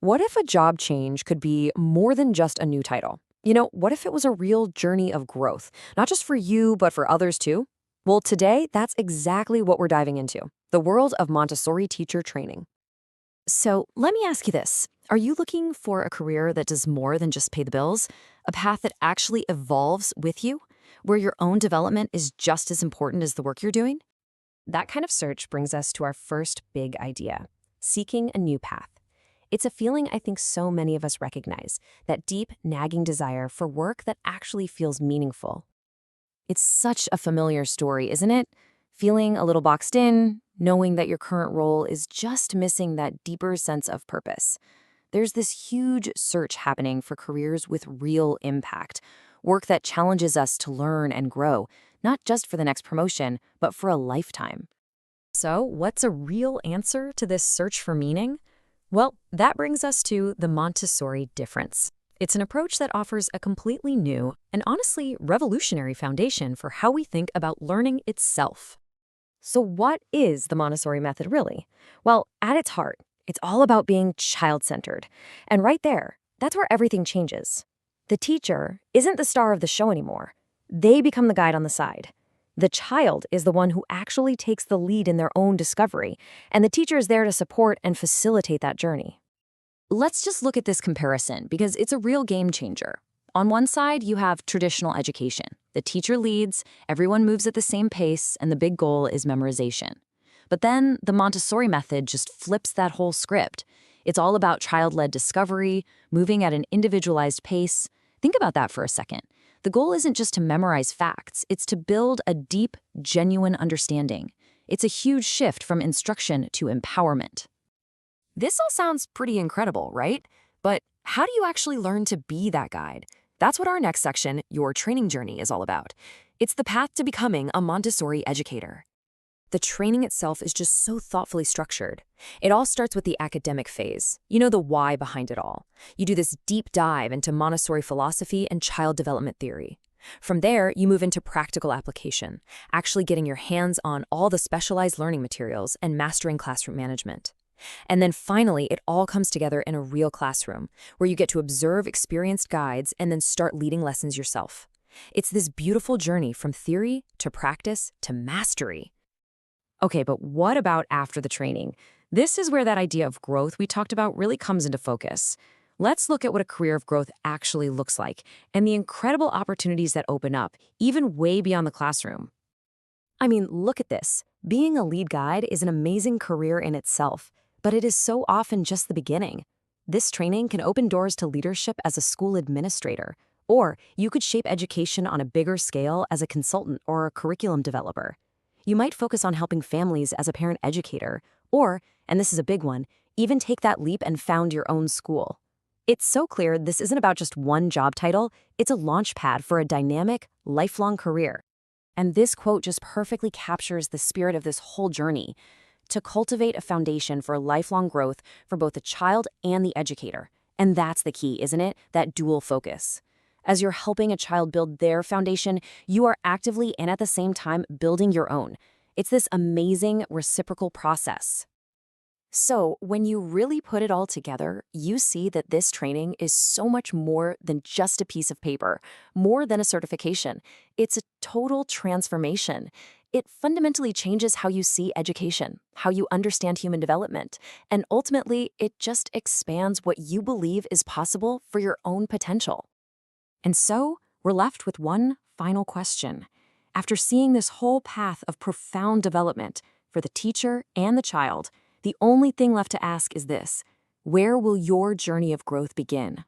What if a job change could be more than just a new title? What if it was a real journey of growth, not just for you, but for others too? Well, today, that's exactly what we're diving into the world of Montessori teacher training. So, let me ask you this. Are you looking for a career that does more than just pay the bills? A path that actually evolves with you, where your own development is just as important as the work you're doing? That kind of search brings us to our first big idea seeking a new path. It's a feeling I think so many of us recognize that deep, nagging desire for work that actually feels meaningful. It's such a familiar story, isn't it? Feeling a little boxed in, knowing that your current role is just missing that deeper sense of purpose. There's this huge search happening for careers with real impact, work that challenges us to learn and grow, not just for the next promotion, but for a lifetime. So, what's a real answer to this search for meaning? Well, that brings us to the Montessori difference. It's an approach that offers a completely new and honestly revolutionary foundation for how we think about learning itself. So, what is the Montessori method really? Well, at its heart, it's all about being child centered. And right there, that's where everything changes. The teacher isn't the star of the show anymore, they become the guide on the side. The child is the one who actually takes the lead in their own discovery, and the teacher is there to support and facilitate that journey. Let's just look at this comparison because it's a real game changer. On one side, you have traditional education. The teacher leads, everyone moves at the same pace, and the big goal is memorization. But then the Montessori method just flips that whole script. It's all about child-led discovery, moving at an individualized pace. Think about that for a second. The goal isn't just to memorize facts, it's to build a deep, genuine understanding. It's a huge shift from instruction to empowerment. This all sounds pretty incredible, right? But how do you actually learn to be that guide? That's what our next section, Your Training Journey, is all about. It's the path to becoming a Montessori educator. The training itself is just so thoughtfully structured. It all starts with the academic phase. You know the why behind it all. You do this deep dive into Montessori philosophy and child development theory. From there, you move into practical application, actually getting your hands on all the specialized learning materials and mastering classroom management. And then finally, it all comes together in a real classroom, where you get to observe experienced guides and then start leading lessons yourself. It's this beautiful journey from theory to practice to mastery. Okay, but what about after the training? This is where that idea of growth we talked about really comes into focus. Let's look at what a career of growth actually looks like and the incredible opportunities that open up, even way beyond the classroom. I mean, look at this. Being a lead guide is an amazing career in itself, but it is so often just the beginning. This training can open doors to leadership as a school administrator, or you could shape education on a bigger scale as a consultant or a curriculum developer. You might focus on helping families as a parent educator, or, and this is a big one, even take that leap and found your own school. It's so clear this isn't about just one job title, it's a launch pad for a dynamic, lifelong career. And this quote just perfectly captures the spirit of this whole journey: to cultivate a foundation for lifelong growth for both the child and the educator. And that's the key, isn't it? That dual focus. As you're helping a child build their foundation, you are actively and at the same time building your own. It's this amazing reciprocal process. So, when you really put it all together, you see that this training is so much more than just a piece of paper, more than a certification. It's a total transformation. It fundamentally changes how you see education, how you understand human development, and ultimately, it just expands what you believe is possible for your own potential. And so, we're left with one final question. After seeing this whole path of profound development for the teacher and the child, the only thing left to ask is this: where will your journey of growth begin?